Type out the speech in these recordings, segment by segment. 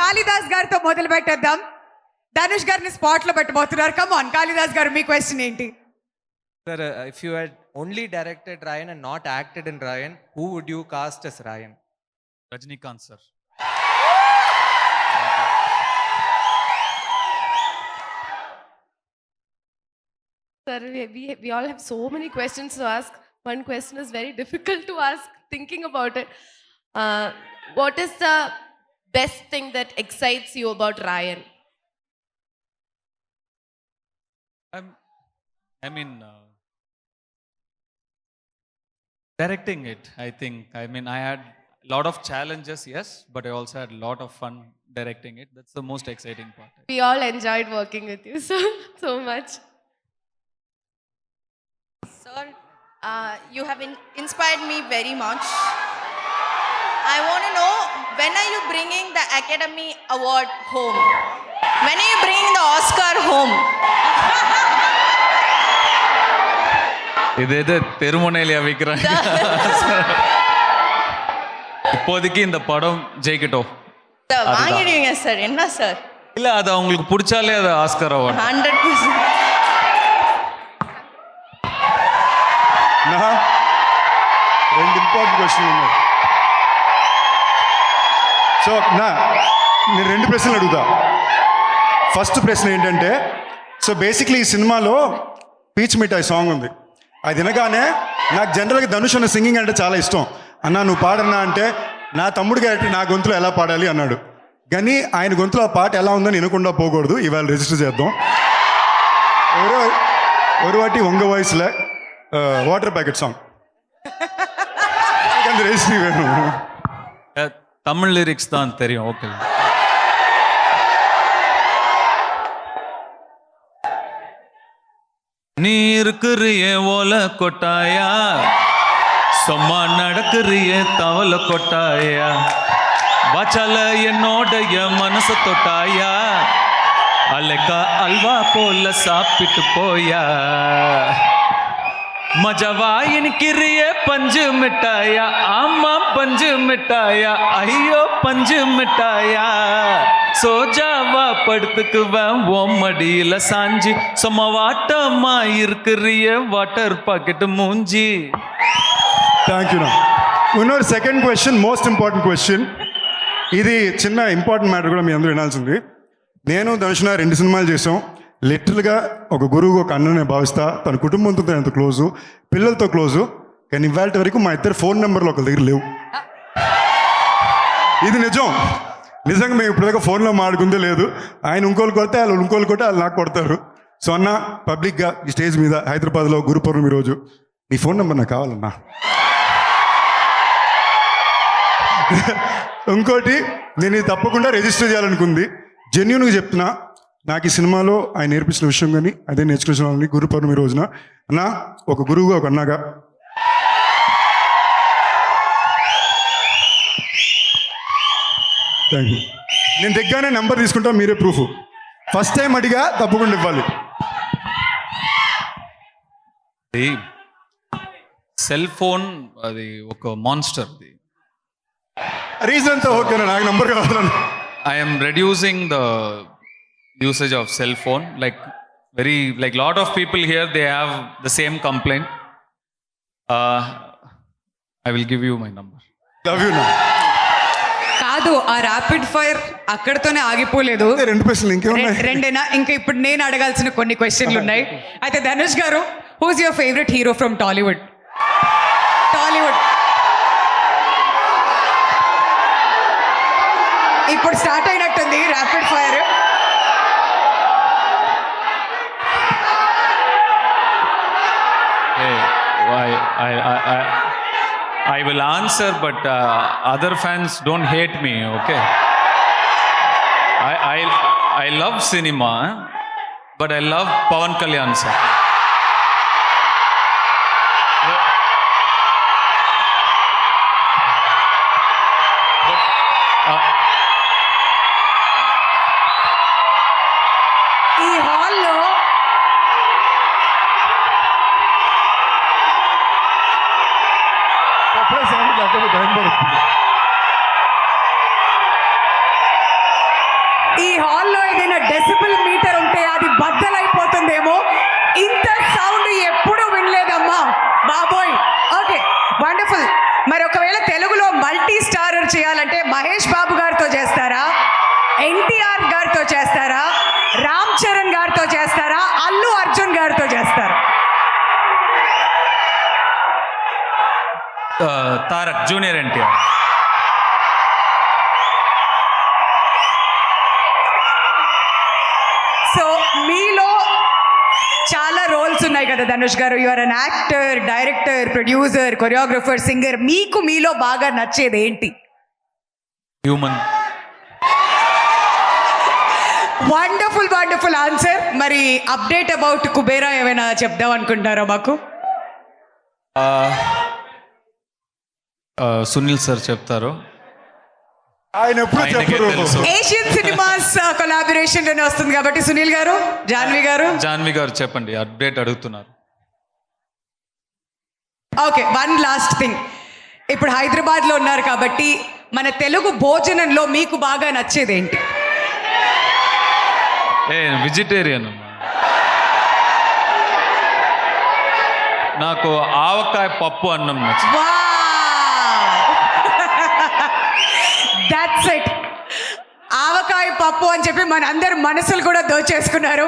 కాళిదాస్ గారితో మొదలు పెట్టేద్దాం. ధనుష్ గారిని స్పాట్ లో పెట్టబోతున్నారు. కమ్ ఆన్ కాళిదాస్ గారు, మీ క్వశ్చన్ ఏంటి? Sir, if you had only directed Ryan and not acted in Ryan, who would you cast as Ryan? Rajnikant sir. Sir, we all have so many questions to ask. One question is very difficult to ask, thinking about it. What is the best thing that excites you about Ryan? Directing it, I think. I had a lot of challenges, yes, but I also had a lot of fun directing it. That's the most exciting part. We all enjoyed working with you so much. Sir, you have inspired me very much. I want to know, when are you bringing the Academy Award home? When are you bringing the Oscar home? இது தெருமுனையில விற்கிறாங்க. இப்போதைக்கு இந்த படம் ஜெயிக்கட்டும். Sir, வாங்கிடுவீங்க sir. என்ன sir? இல்ல, அது அவங்களுக்கு பிடிச்சாலே அது ஆஸ்கர் அவார்ட். 100%. రెండు ఇంపార్టెంట్ క్వశ్చన్లు ఉన్నాయి. సో నేను రెండు ప్రశ్నలు అడుగుతా. ఫస్ట్ ప్రశ్న ఏంటంటే, సో బేసిక్లీ ఈ సినిమాలో పీచ్ మిఠాయి సాంగ్ ఉంది. అది వినగానే నాకు జనరల్గా ధనుష్ అన్న సింగింగ్ అంటే చాలా ఇష్టం. అన్నా నువ్వు పాడన్నా అంటే నా తమ్ముడు గారి నా గొంతులో ఎలా పాడాలి అన్నాడు. కానీ ఆయన గొంతులో ఆ పాట ఎలా ఉందని వినకుండా పోకూడదు. ఇవాళ రిజిస్టర్ చేద్దాం. ஒரு வாட்டி உங்க வாய்ஸ்ல வாட்டர் பேக்கெட் சாங் அந்த ரெஜிஸ்ட்ரி வேணும். தமிழ் லிரிக்ஸ் தான் தெரியும். ஓகே. நீ இருக்கிறிய ஓல கொட்டாயா, சும்மா நடக்கிறிய தவள கொட்டாயா, வாச்சால என்னோடைய மனசு தொட்டாயா, அலைக்கா அல்வா போல சாப்பிட்டு போயா, மஜவா இனிக்கிறிய பஞ்சு மிட்டாயா, ஆமா பஞ்சு மிட்டாயா, ஐயோ பஞ்சு மிட்டாயா, சோஜாவா படுத்துக்குவேன் ஓம் மடியில சாஞ்சி, சும்மா வாட்டமா இருக்கிறிய வாட்டர் பாக்கெட் மூஞ்சி. Thank you. இன்னொரு second question, most important question. ఇది చిన్న ఇంపార్టెంట్ మ్యాటర్ కూడా మీ అందరూ వినాల్సింది. నేను ధనుష్ 2 సినిమాలు చేసాం. లిటరల్గా ఒక గురువు ఒక అన్ననే భావిస్తా. తన కుటుంబంతో ఎంత క్లోజు, పిల్లలతో క్లోజు. కానీ ఇవాళ వరకు మా ఇద్దరు ఫోన్ నెంబర్లు ఒకరి దగ్గర లేవు. ఇది నిజంగా మేము ఇప్పటిదాకా ఫోన్లో మాడుకుందే లేదు. ఆయన ఇంకోళ్ళు కొడితే వాళ్ళు ఇంకోళ్ళు కొడితే వాళ్ళు నాకు కొడతారు. సో అన్న, పబ్లిక్గా ఈ స్టేజ్ మీద హైదరాబాద్లో గురు పౌర్ణమి రోజు నీ ఫోన్ నెంబర్ నాకు కావాలన్నా. ఇంకోటి, నేను ఇది తప్పకుండా రిజిస్టర్ చేయాలనుకుంది. జెన్యూన్గా చెప్తున్నా, నాకు ఈ సినిమాలో ఆయన నేర్పించిన విషయం కానీ అదే నేర్చుకున్నాను గురు పౌర్ణమి రోజున. అన్నా, ఒక గురువుగా ఒక అన్నగా థ్యాంక్ యూ. నేను దగ్గరనే నెంబర్ తీసుకుంటా, మీరే ప్రూఫ్. ఫస్ట్ టైం అడిగా, తప్పకుండా ఇవ్వాలి. సెల్ ఫోన్ అది ఒక మాన్స్టర్. రీజన్తో ఓకేనా, నాకు నెంబర్ కావాలని. I am reducing the usage of cell phone. Like lot of people here, they have the same complaint. I will give you my number. Love you నా. కాదు, ఆ ర్యాపిడ్ ఫైర్ అక్కడితోనే ఆగిపోలేదు. 2 ప్రశ్నలు ఇంకేమున్నాయి? రెండేనా? ఇంకా ఇప్పుడు నేను అడగాల్సిన కొన్ని క్వశ్చన్లు ఉన్నాయి. అయితే ధనుష్ గారు, who's your favourite hero from Tollywood? ఇప్పుడు స్టార్ట్ అయినట్టుంది rapid fire. Hey, why? I will answer, but other fans don't hate me. Okay. I love cinema, but I love Pawan Kalyan sir. ఈ హాల్లో టైం పడుతుంది. ఈ హాల్లో ఏదైనా డెసిబుల్ మీటర్ ఉంటే అది బద్దలైపోతుందేమో. ఇంత సౌండ్ ఎప్పుడు వినలేదమ్మా బాబోయ్. Okay, wonderful. మరి ఒకవేళ తెలుగులో మల్టీ స్టారర్ చేయాలంటే మహేష్ బాబు గారితో చేస్తారా, ఎన్టీఆర్ గారితో చేస్తారా, రామ్ చరణ్ గారితో చేస్తారా, అల్లు అర్జున్ గారితో చేస్తారా? తారక్ జూనియర్ ఎన్టీఆర్. సో మీలో చాలా రోల్స్ ఉన్నాయి కదా ధనుష్ గారు. You are an actor, director, producer, choreographer, singer. మీలో బాగా నచ్చేది ఏంటి? హ్యూమన్. Wonderful wonderful answer. మరి అప్డేట్ అబౌట్ కుబేరా ఏమైనా చెప్దాం అనుకుంటారా మాకు? సునీల్ సార్ చెప్తారు. ఆయన ఎప్పుడు ఆయనకే చెప్పరు. తెలుసు. ఏషియన్ సినిమాస్ కొలాబరేషన్ లోనే వస్తుంది కాబట్టి సునీల్ గారు, జాన్వి గారు చెప్పండి, అప్డేట్ అడుగుతున్నారు. Okay, one last thing. ఇప్పుడు హైదరాబాద్లో ఉన్నారు కాబట్టి మన తెలుగు భోజనంలో మీకు బాగా నచ్చేది ఏంటి? వెజిటేరియన్. నాకు ఆవకాయ పప్పు అన్నం నచ్చింది. That's it. ఆవకాయ పప్పు అని చెప్పి మన అందరి మనసులు కూడా దోచేసుకున్నారు.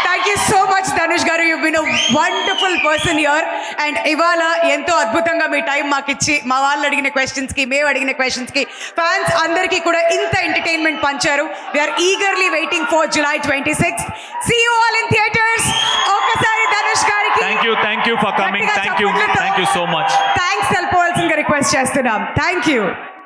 Thank you so much Dhanush garu. You been a wonderful person here. And ఇవాళ ఎంతో అద్భుతంగా మీ టైం మాకు ఇచ్చి మా వాళ్ళు అడిగిన క్వశ్చన్స్కి, మేము అడిగిన క్వశ్చన్స్కి, ఫ్యాన్స్ అందరికీ కూడా ఇంత ఎంటర్టైన్మెంట్ పంచారు. We are eagerly waiting for July 26th. See you all in theaters. ఒక్కసారి ధనుష్ గారికి thank you for coming. Thank you so much. Thanks తెలుపవలసిందిగా రిక్వెస్ట్ చేస్తున్నాం. Thank you.